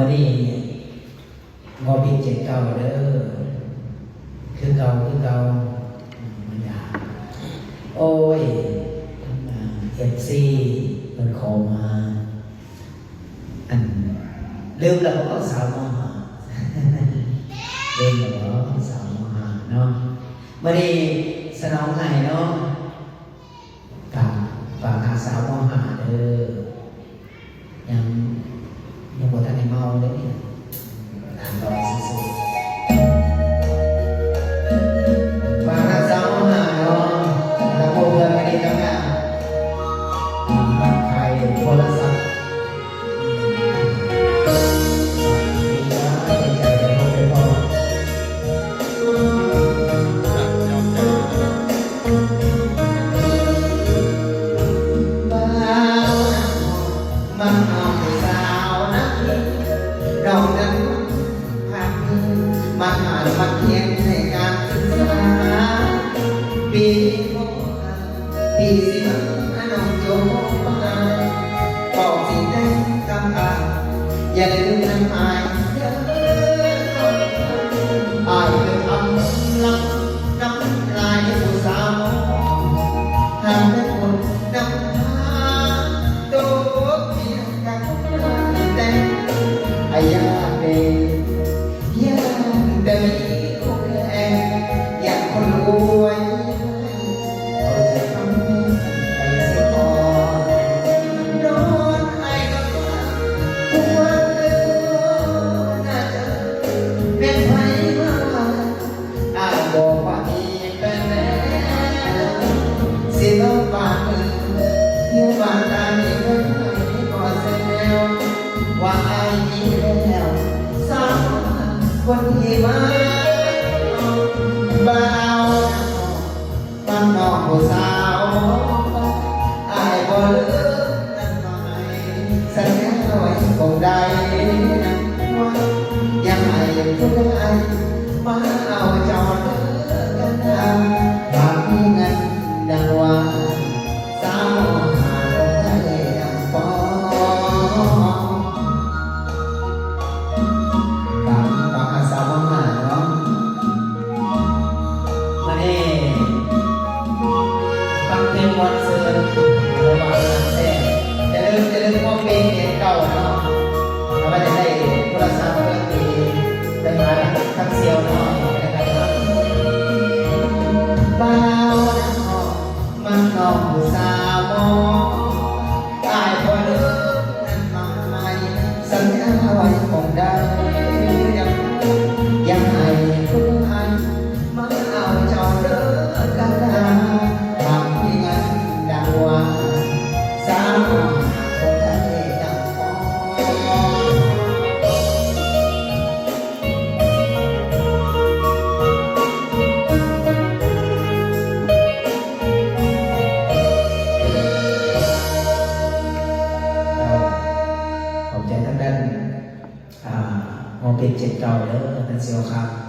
มื่อนี้งอปี79เด้อคือเก่ามันอยากโอ้ยFC มันขอมาอันลืมแล้วก็สาวมหาลืมแล้วก็สาวมหาเนาะมื่อนี้สนองไงเนาะฝากหาสาวมหาเด้อยังบ่ทันได้เมาเลยเนี่ยตามรอยสู้ๆฝากหาสาวมหาเนาะแล้วพวกเพื่อนไม่ได้ทำงานใครโทรศัพท์มาเขียนในการศึกษาปีปีสิบน้องโจมาบอกสิ่งใดกำลังอย่าลืมน้ำอายอายเป็นอำลังน้ำลายผู้สาวหากเป็นคนนำพาตัวเพียงกันแต่อายาเป็นได้โอเคอยากคนรวยเอาใจทำไปเสียก่อนนอนไอ้ก็หัวเลือน่าจะเป็นไฟมาอาบอกว่ามีเป็นแล้วสิลบาดมือเที่ยวบาดตาไม่เคยก็เสียว่าไอ้มีแล้วสาวคนที่มาบ่าวบ้านนอกผู้สาวอายบ่ลืมนั่นหน่อยสัญญาไว้คงได้ยังไงผู้ใดมาเอาจอดกันทำบางมีเงินดังว่าสาวหาคงได้ดังฟอวันเสาร์ระหว่างนั้นแต่จะลืมว่าเป็นเก่าเนาะเอาไว้ได้โทรศัพท์เพื่อนดีเป็นร้านทักเซียวเนาะนะครับบ่าวมันนอกผู้สาวอายบ่ลืมนั่นหมายสัญญาไว้คงได้ยังให้ผู้ใดมาเอาจอเด้อกันดาทำที่เงินดังว่าสาวคงได้ดังฟองขอบใจทั้งด้านมองเป็น79เด้อท่านเซียวครับ